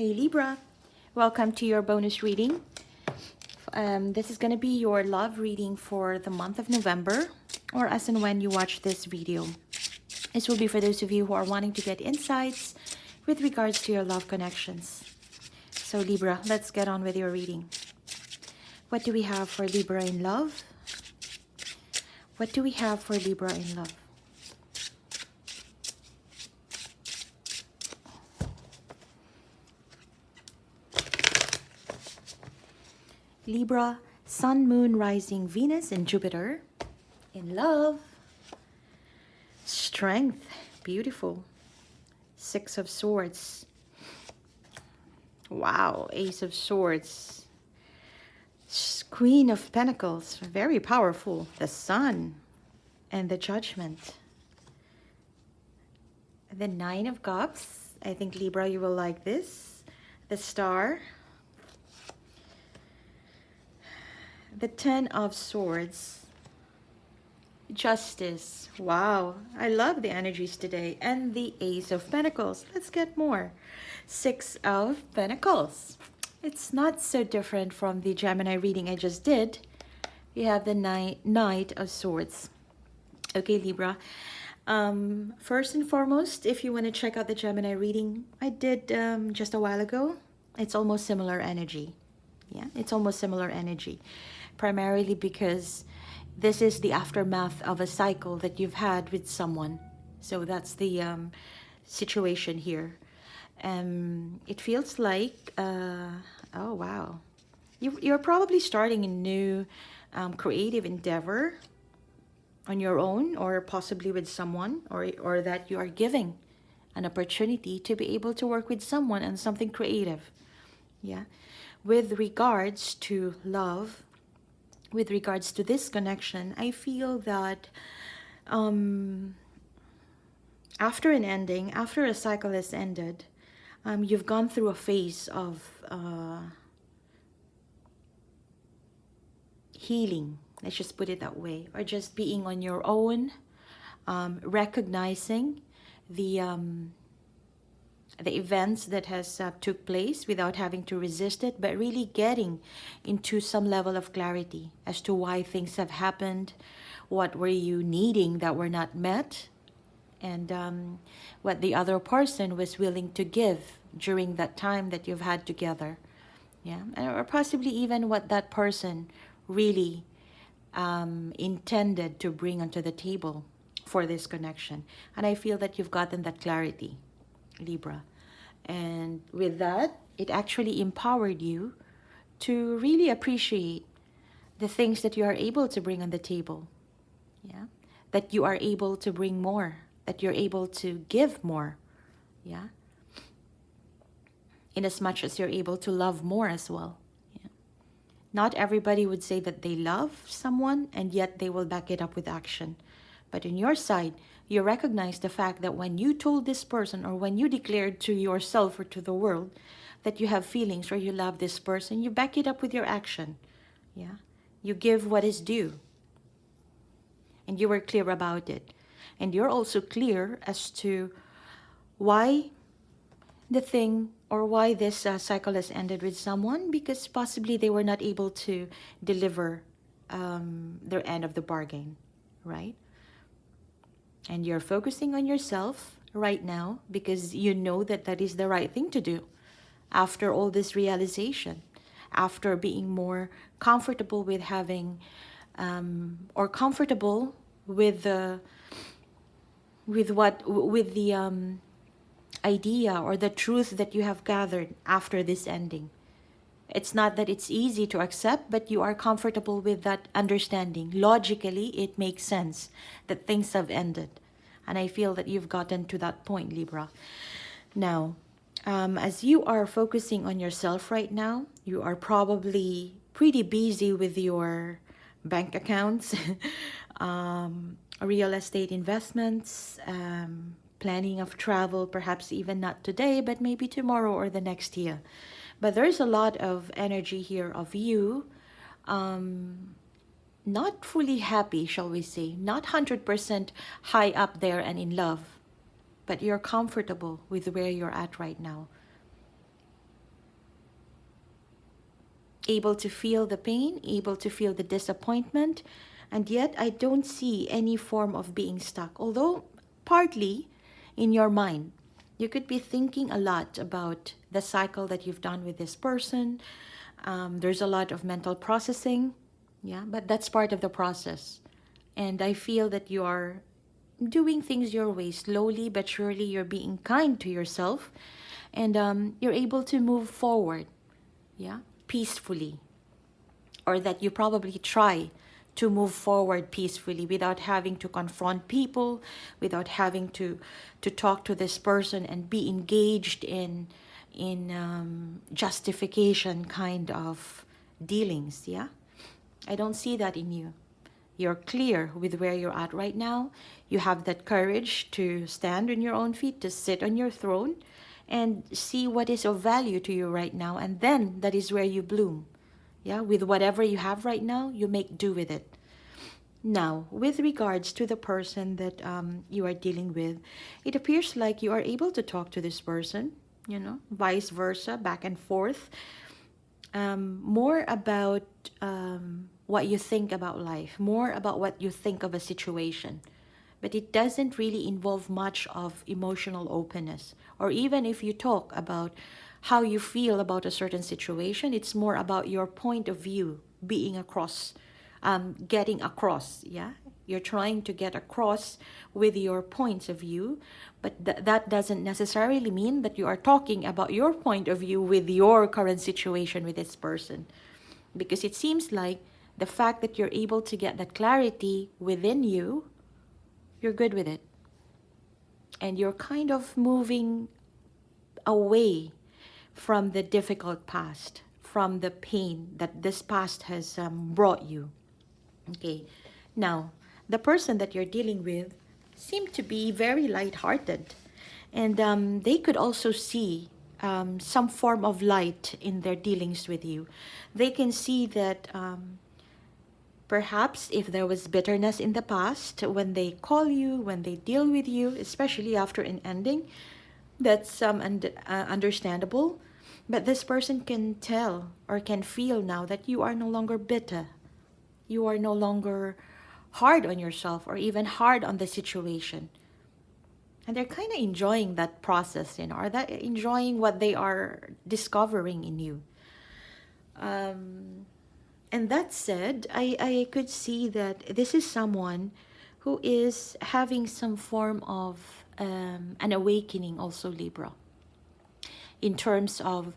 Hey Libra, welcome to your bonus reading. This is going to be your love reading for the month of November, or as and when you watch this video. This will be for those of you who are wanting to get insights with regards to your love connections. So Libra, let's get on with your reading. What do we have for Libra in love? What do we have for Libra in love? Libra, Sun, Moon, Rising, Venus, and Jupiter. In love. Strength. Beautiful. Six of Swords. Wow. Ace of Swords. Queen of Pentacles. Very powerful. The Sun. And the Judgment. The Nine of Cups. I think Libra, you will like this. The Star. The Ten of Swords. Justice. Wow, I love the energies today. And the Ace of Pentacles. Let's get more. Six of Pentacles. It's not so different from the Gemini reading I just did. We have the Knight of Swords. Okay, Libra. First and foremost, if you want to check out the Gemini reading I did just a while ago, it's almost similar energy. Yeah, it's almost similar energy. Primarily because this is the aftermath of a cycle that you've had with someone. So that's the situation here. It feels like, oh wow, you're probably starting a new creative endeavor on your own, or possibly with someone, or that you are giving an opportunity to be able to work with someone on something creative. Yeah, with regards to love, with regards to this connection, I feel that after an ending, after a cycle has ended, you've gone through a phase of healing, let's just put it that way, or just being on your own, recognizing the events that has took place without having to resist it, but really getting into some level of clarity as to why things have happened, what were you needing that were not met, and what the other person was willing to give during that time that you've had together. Yeah, or possibly even what that person really intended to bring onto the table for this connection. And I feel that you've gotten that clarity, Libra. And with that, it actually empowered you to really appreciate the things that you are able to bring on the table. Yeah, that you are able to bring more, that you're able to give more. Yeah, in as much as you're able to love more as well. Yeah. Not everybody would say that they love someone and yet they will back it up with action. But on your side, you recognize the fact that when you told this person, or when you declared to yourself or to the world that you have feelings or you love this person, you back it up with your action. Yeah, you give what is due. And you were clear about it. And you're also clear as to why the thing, or why this cycle has ended with someone, because possibly they were not able to deliver their end of the bargain, right? And you're focusing on yourself right now because you know that that is the right thing to do after all this realization, after being more comfortable with having or comfortable with the idea or the truth that you have gathered after this ending. It's not that it's easy to accept, but you are comfortable with that understanding. Logically, it makes sense that things have ended. And I feel that you've gotten to that point, Libra. Now, as you are focusing on yourself right now, you are probably pretty busy with your bank accounts, real estate investments, planning of travel, perhaps even not today, but maybe tomorrow or the next year. But there's a lot of energy here of you not fully happy, shall we say, not 100% high up there and in love, but you're comfortable with where you're at right now. able to feel the pain, able to feel the disappointment, and yet I don't see any form of being stuck. Although partly in your mind, you could be thinking a lot about the cycle that you've done with this person. There's a lot of mental processing, yeah, but that's part of the process. And I feel that you are doing things your way, slowly but surely. You're being kind to yourself, and you're able to move forward, yeah, peacefully. Or that you probably try to move forward peacefully without having to confront people, without having to talk to this person and be engaged in justification kind of dealings. Yeah, I don't see that in you. You're clear with where you're at right now. You have that courage to stand on your own feet, to sit on your throne and see what is of value to you right now, and then that is where you bloom. Yeah, with whatever you have right now, you make do with it. Now, with regards to the person that you are dealing with, it appears like you are able to talk to this person, vice versa, back and forth. More about what you think about life, more about what you think of a situation. But it doesn't really involve much of emotional openness. Or even if you talk about how you feel about a certain situation, it's more about your point of view being across, getting across, yeah? You're trying to get across with your points of view, but that doesn't necessarily mean that you are talking about your point of view with your current situation with this person. Because it seems like the fact that you're able to get that clarity within you, you're good with it. And you're kind of moving away from the difficult past, from the pain that this past has brought you. Okay, now, the person that you're dealing with seem to be very lighthearted. And they could also see some form of light in their dealings with you. They can see that perhaps if there was bitterness in the past, when they call you, when they deal with you, especially after an ending, that's understandable. But this person can tell or can feel now that you are no longer bitter. You are no longer hard on yourself or even hard on the situation. And they're kind of enjoying that process, or that enjoying what they are discovering in you. And that said, I could see that this is someone who is having some form of an awakening also, Libra, in terms of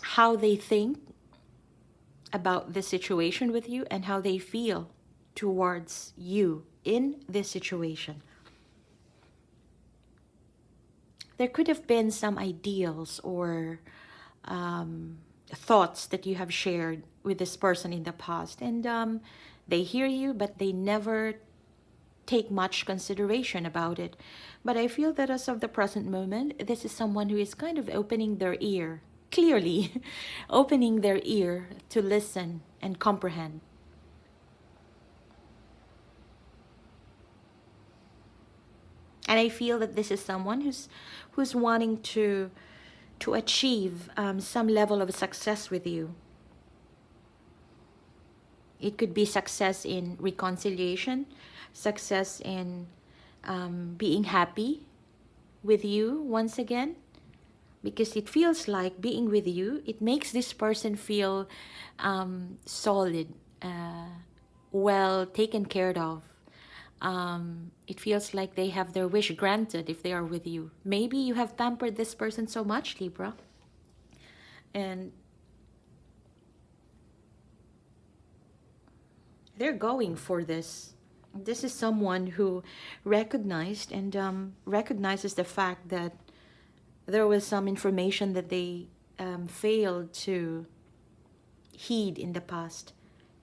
how they think about the situation with you and how they feel towards you in this situation. There could have been some ideals or thoughts that you have shared with this person in the past, and they hear you, but they never take much consideration about it. But I feel that as of the present moment, this is someone who is kind of opening their ear, clearly opening their ear to listen and comprehend. And I feel that this is someone who's wanting to achieve some level of success with you. It could be success in reconciliation, success in being happy with you once again, because it feels like being with you, it makes this person feel solid, well taken care of. It feels like they have their wish granted if they are with you. Maybe you have pampered this person so much, Libra, and they're going for this. This is someone who recognized and recognizes the fact that there was some information that they failed to heed in the past.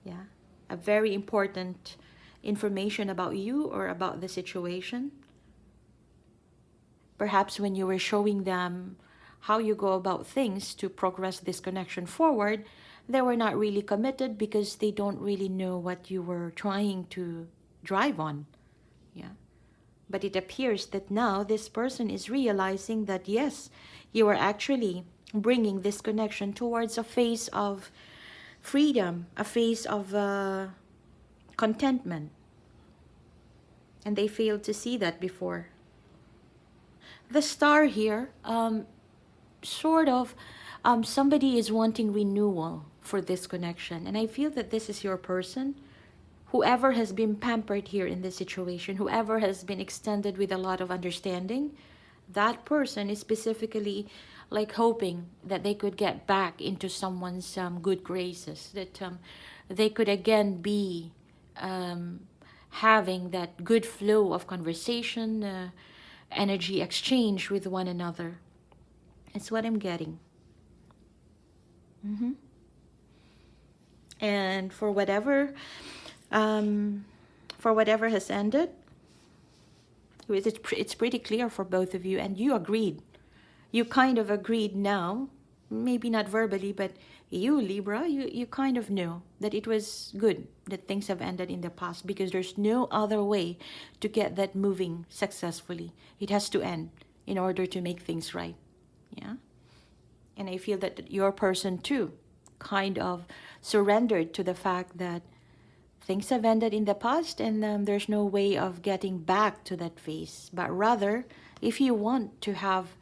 Yeah, a very important information about you or about the situation. Perhaps when you were showing them how you go about things to progress this connection forward, they were not really committed because they don't really know what you were trying to drive on. Yeah. But it appears that now this person is realizing that yes, you are actually bringing this connection towards a phase of freedom, a phase of contentment. And they failed to see that before. The star here, sort of, somebody is wanting renewal for this connection. And I feel that this is your person. Whoever has been pampered here in this situation, whoever has been extended with a lot of understanding, that person is specifically like hoping that they could get back into someone's good graces, that they could again be having that good flow of conversation, energy exchange with one another. It's what I'm getting. And for whatever has ended, it's pretty clear for both of you, and you agreed. You kind of agreed now, maybe not verbally, but you, Libra, you kind of knew that it was good that things have ended in the past, because there's no other way to get that moving successfully. It has to end in order to make things right. Yeah. And I feel that your person too kind of surrendered to the fact that things have ended in the past, and there's no way of getting back to that phase. But rather, if you want to have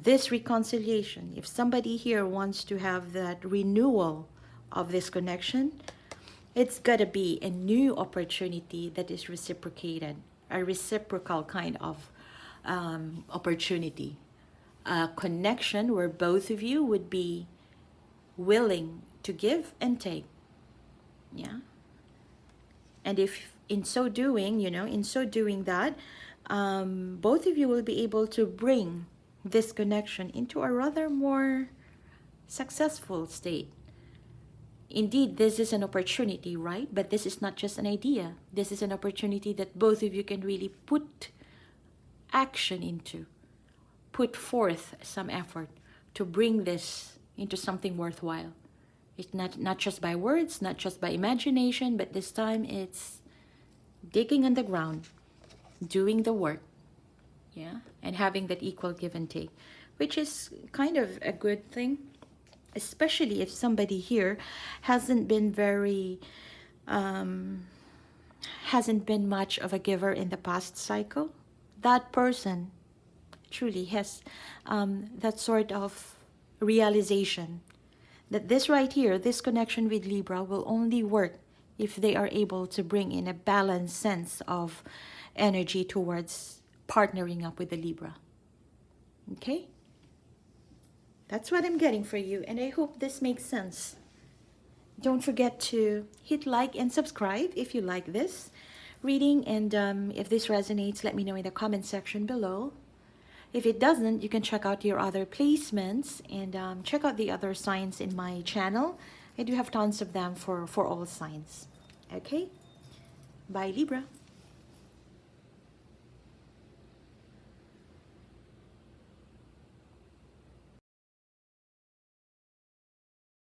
this reconciliation, if somebody here wants to have that renewal of this connection, it's got to be a new opportunity that is reciprocated, a reciprocal kind of opportunity, a connection where both of you would be willing to give and take. Yeah. And if in so doing, that both of you will be able to bring this connection into a rather more successful state. Indeed, this is an opportunity, right? But this is not just an idea. This is an opportunity that both of you can really put action into, put forth some effort to bring this into something worthwhile. It's not just by words, not just by imagination, but this time it's digging on the ground, doing the work, yeah, and having that equal give and take, which is kind of a good thing, especially if somebody here hasn't been much of a giver in the past cycle. That person truly has that sort of realization that this right here, this connection with Libra, will only work if they are able to bring in a balanced sense of energy towards partnering up with the Libra. Okay? That's what I'm getting for you, and I hope this makes sense. Don't forget to hit like and subscribe if you like this reading, and if this resonates, let me know in the comment section below. If it doesn't, you can check out your other placements and check out the other signs in my channel. I do have tons of them for all signs. Okay? Bye, Libra.